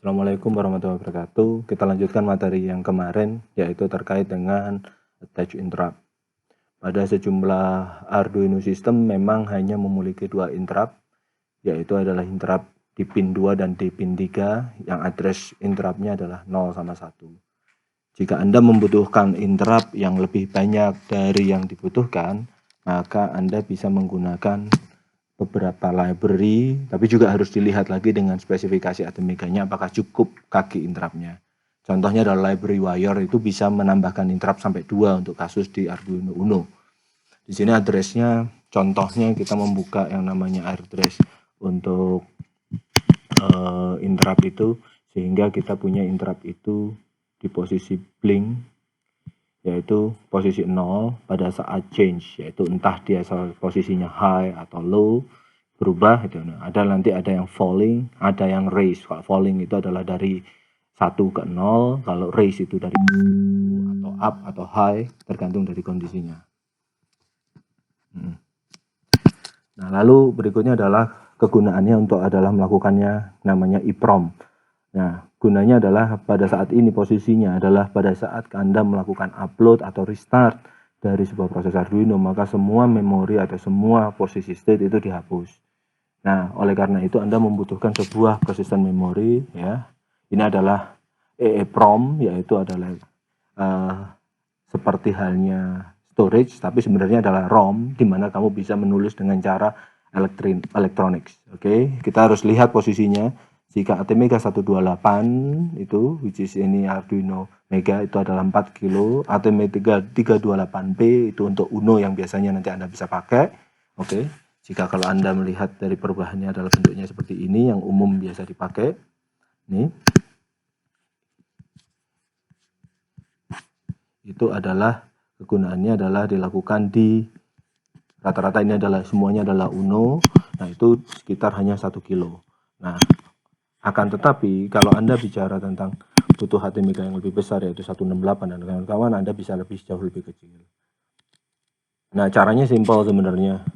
Assalamualaikum warahmatullahi wabarakatuh. Kita lanjutkan materi yang kemarin, yaitu terkait dengan attach interrupt. Pada sejumlah Arduino system memang hanya memiliki dua interrupt, yaitu adalah interrupt di pin 2 dan di pin 3, yang address interruptnya adalah 0 sama 1. Jika Anda membutuhkan interrupt yang lebih banyak dari yang dibutuhkan, maka Anda bisa menggunakan beberapa library, tapi juga harus dilihat lagi dengan spesifikasi Atomicanya apakah cukup kaki interruptnya. Contohnya adalah library wire, itu bisa menambahkan interrupt sampai 2 untuk kasus di Arduino Uno. Di sini addressnya, contohnya kita membuka yang namanya address untuk interrupt itu, sehingga kita punya interrupt itu di posisi blink, yaitu posisi 0 pada saat change, yaitu entah dia posisinya high atau low, berubah itu. Ada nanti ada yang falling, ada yang raise. Kalau falling itu adalah dari 1 ke 0, kalau raise itu dari atau up atau high, tergantung dari kondisinya. Nah, lalu berikutnya adalah kegunaannya untuk melakukannya namanya EEPROM. Nah, gunanya adalah pada saat ini posisinya adalah pada saat Anda melakukan upload atau restart dari sebuah proses Arduino, maka semua memori atau semua posisi state itu dihapus. Nah, oleh karena itu Anda membutuhkan sebuah persistent memory, ya. Ini adalah EEPROM, yaitu adalah seperti halnya storage, tapi sebenarnya adalah ROM, di mana kamu bisa menulis dengan cara electronics. Oke, kita harus lihat posisinya. Jika Atmega 128 itu, which is ini Arduino Mega, itu adalah 4 kilo. Atmega 328P itu untuk Uno yang biasanya nanti Anda bisa pakai. Oke, jika kalau Anda melihat dari perubahannya adalah bentuknya seperti ini, yang umum biasa dipakai. Nih, itu adalah kegunaannya adalah dilakukan di rata-rata ini adalah semuanya adalah Uno. Nah, itu sekitar hanya 1 kilo. Nah, akan tetapi kalau Anda bicara tentang butuh Atmega yang lebih besar, yaitu 168 dan kawan-kawan, Anda bisa jauh lebih kecil. Nah, caranya simpel sebenarnya.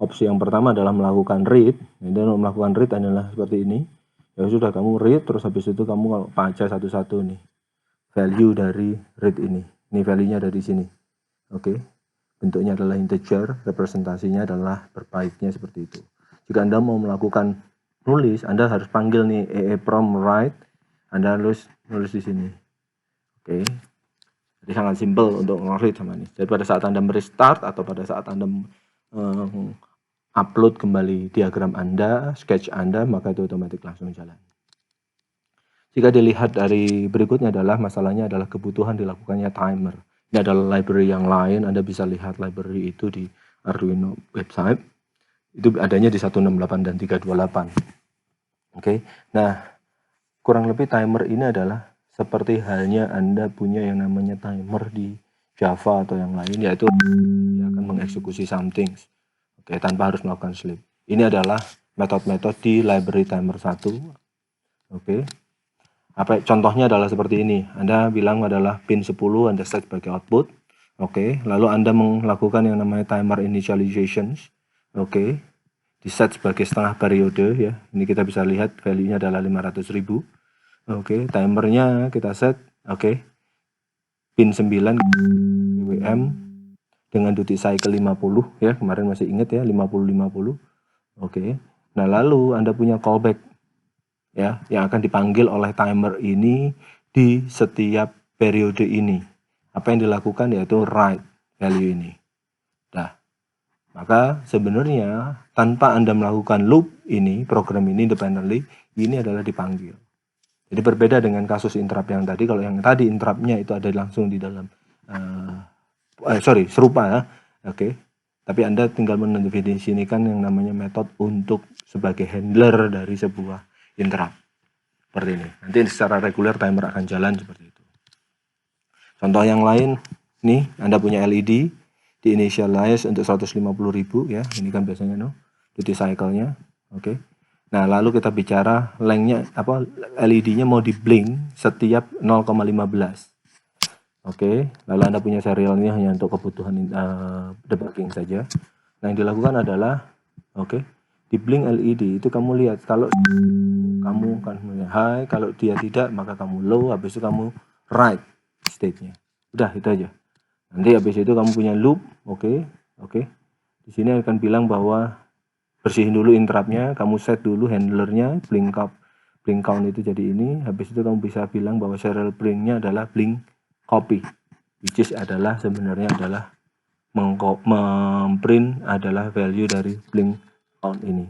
Opsi yang pertama adalah melakukan read. Dan melakukan read adalah seperti ini. Ya sudah, kamu read, terus habis itu kamu baca satu-satu nih value dari read ini. Ini value-nya dari sini. Oke. Bentuknya adalah integer, representasinya adalah berbaitnya seperti itu. Jika Anda mau melakukan nulis, Anda harus panggil nih EEPROM write, Anda harus nulis di sini. Oke. Jadi sangat simpel untuk nge-read sama ini. Jadi pada saat Anda merestart atau pada saat Anda upload kembali diagram Anda, sketch Anda, maka itu otomatis langsung jalan. Jika dilihat dari berikutnya adalah masalahnya adalah kebutuhan dilakukannya timer. Ini adalah library yang lain, Anda bisa lihat library itu di Arduino website. Itu adanya di 168 dan 328. Oke. Nah, kurang lebih timer ini adalah seperti halnya Anda punya yang namanya timer di Java atau yang lain, yaitu dia akan mengeksekusi something. Oke, tanpa harus melakukan sleep. Ini adalah metode-metode di library timer 1. Oke. Contohnya adalah seperti ini. Anda bilang adalah pin 10 Anda set sebagai output. Oke, lalu Anda melakukan yang namanya timer initialization. Oke, di set sebagai setengah periode ya. Ini kita bisa lihat value-nya adalah 500.000. Oke, timernya kita set. Oke, pin 9 WM dengan duty cycle 50 ya. Kemarin masih ingat ya, 50-50. Oke, nah lalu Anda punya callback ya, yang akan dipanggil oleh timer ini di setiap periode ini. Apa yang dilakukan yaitu write value ini. Nah, maka sebenarnya tanpa Anda melakukan loop ini, program ini independently, ini adalah dipanggil. Jadi berbeda dengan kasus interrupt yang tadi. Kalau yang tadi interruptnya itu ada langsung di dalam serupa ya. Oke. Tapi Anda tinggal mendefinisikan yang namanya metode untuk sebagai handler dari sebuah interrupt. Seperti ini. Nanti secara reguler timer akan jalan seperti itu. Contoh yang lain, nih Anda punya LED di initialize untuk 150.000 ya. Ini kan biasanya duty cycle-nya. Oke. Nah, lalu kita bicara lengthnya apa, LED-nya mau di blink setiap 0,15. Oke, lalu Anda punya serialnya hanya untuk kebutuhan debugging saja. Nah, yang dilakukan adalah di blink LED itu kamu lihat kalau kamu kan high, kalau dia tidak maka kamu low, habis itu kamu right state-nya. Udah itu aja. Nanti habis itu kamu punya loop, oke. Di sini akan bilang bahwa bersihin dulu interruptnya, kamu set dulu handlernya, blink count itu jadi ini. Habis itu kamu bisa bilang bahwa serial blinknya adalah blink copy, which is adalah sebenarnya adalah memprint adalah value dari blink count ini.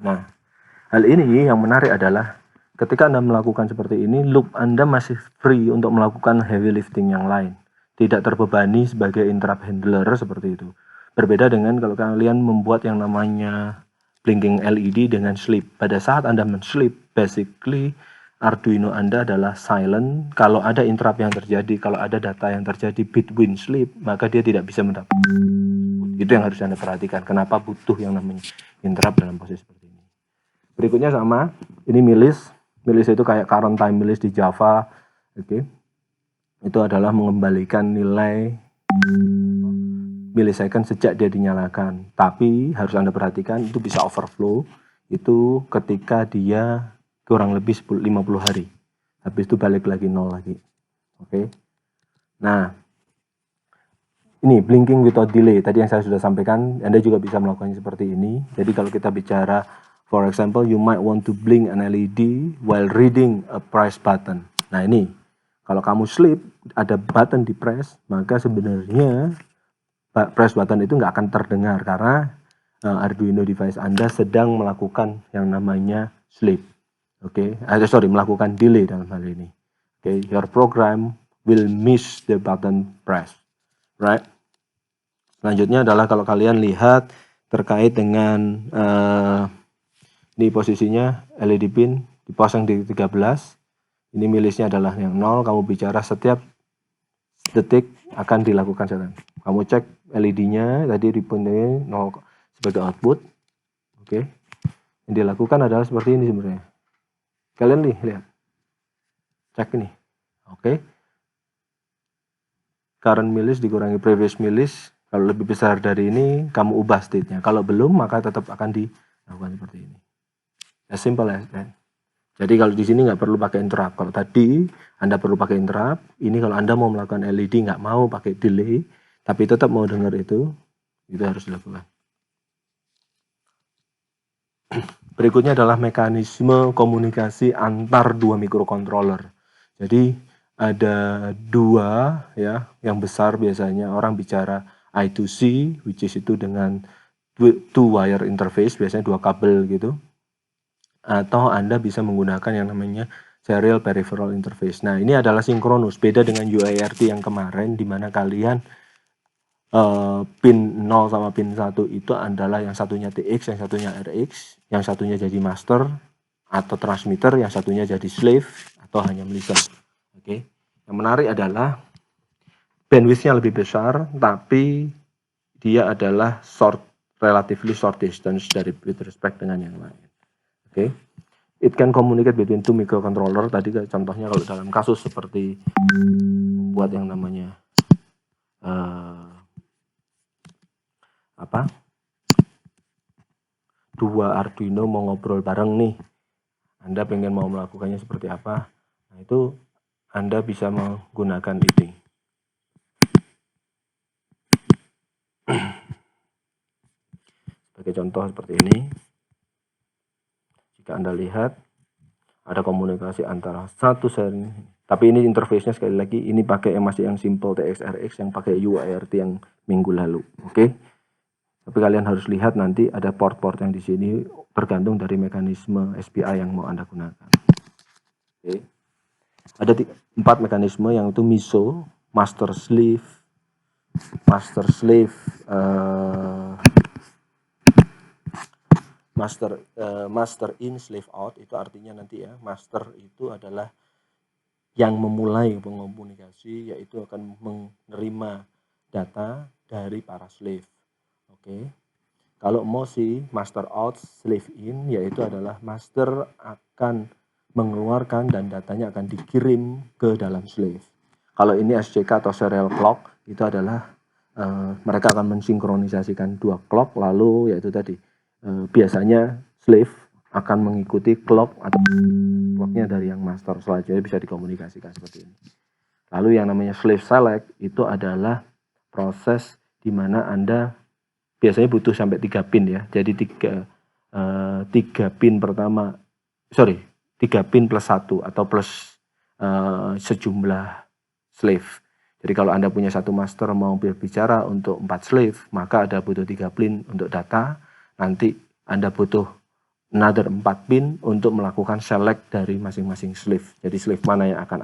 Nah, hal ini yang menarik adalah ketika Anda melakukan seperti ini, loop Anda masih free untuk melakukan heavy lifting yang lain. Tidak terbebani sebagai interrupt handler seperti itu. Berbeda dengan kalau kalian membuat yang namanya blinking LED dengan sleep. Pada saat Anda men-sleep, basically Arduino Anda adalah silent. Kalau ada interrupt yang terjadi, kalau ada data yang terjadi between sleep, maka dia tidak bisa mendapat. Itu yang harus Anda perhatikan. Kenapa butuh yang namanya interrupt dalam posisi seperti ini. Berikutnya sama, ini milis. Milis itu kayak current time milis di Java. Oke. Itu adalah mengembalikan nilai milisecond sejak dia dinyalakan. Tapi harus Anda perhatikan itu bisa overflow. Itu ketika dia kurang lebih 50 hari. Habis itu balik lagi 0 lagi. Oke. Nah, ini blinking without delay. Tadi yang saya sudah sampaikan, Anda juga bisa melakukannya seperti ini. Jadi kalau kita bicara, for example, you might want to blink an LED while reading a press button. Nah ini, kalau kamu sleep, ada button di press, maka sebenarnya press button itu nggak akan terdengar karena Arduino device Anda sedang melakukan yang namanya sleep. Oke, melakukan delay dalam hal ini. Oke, your program will miss the button press, right? Selanjutnya adalah kalau kalian lihat terkait dengan ini posisinya LED pin dipasang di 13. Ini milisnya adalah yang 0. Kamu bicara setiap detik akan dilakukan setan. Kamu cek LED-nya tadi di pin 0 sebagai output. Oke. Yang dilakukan adalah seperti ini sebenarnya. Kalian lihat. Cek ini. Oke. Current milis dikurangi previous milis. Kalau lebih besar dari ini, kamu ubah state-nya. Kalau belum, maka tetap akan dilakukan seperti ini. As simple as that. Jadi kalau di sini nggak perlu pakai interrupt. Kalau tadi Anda perlu pakai interrupt, ini kalau Anda mau melakukan LED nggak mau pakai delay, tapi tetap mau dengar itu harus dilakukan. Berikutnya adalah mekanisme komunikasi antar dua microcontroller. Jadi ada dua ya, yang besar biasanya orang bicara I2C, which is itu dengan two wire interface, biasanya dua kabel gitu. Atau Anda bisa menggunakan yang namanya serial peripheral interface. Nah, ini adalah sinkronus, beda dengan UART yang kemarin di mana kalian pin 0 sama pin 1 itu adalah yang satunya TX, yang satunya RX, yang satunya jadi master atau transmitter, yang satunya jadi slave atau hanya listen. Oke. Yang menarik adalah bandwidth-nya lebih besar, tapi dia adalah relatively short distance dari with respect dengan yang lain. Oke. It can communicate between two microcontroller. Tadi contohnya kalau dalam kasus seperti membuat yang namanya dua Arduino mau ngobrol bareng nih, Anda pengen mau melakukannya seperti apa, nah itu Anda bisa menggunakan ini. Sebagai contoh seperti ini, jika Anda lihat ada komunikasi antara satu seri, tapi ini interface-nya sekali lagi ini pakai yang masih yang simple TX-RX yang pakai UART yang minggu lalu, oke? Tapi kalian harus lihat nanti ada port-port yang di sini bergantung dari mekanisme SPI yang mau Anda gunakan. Oke. Ada 4 mekanisme yang itu MISO, master slave, master in, slave out. Itu artinya nanti ya, master itu adalah yang memulai pengomunikasi, yaitu akan menerima data dari para slave. Oke. Kalau mau si master out, slave in, yaitu adalah master akan mengeluarkan dan datanya akan dikirim ke dalam slave. Kalau ini SCK atau serial clock, itu adalah mereka akan mensinkronisasikan dua clock, lalu yaitu tadi biasanya slave akan mengikuti clock atau clocknya dari yang master, selanjutnya bisa dikomunikasikan seperti ini. Lalu yang namanya slave select itu adalah proses di mana Anda biasanya butuh sampai 3 pin ya. Jadi 3 pin pertama, 3 pin plus 1 atau plus sejumlah slave. Jadi kalau Anda punya satu master mau berbicara untuk 4 slave, maka ada butuh 3 pin untuk data. Nanti Anda butuh another 4 pin untuk melakukan select dari masing-masing slave. Jadi slave mana yang akan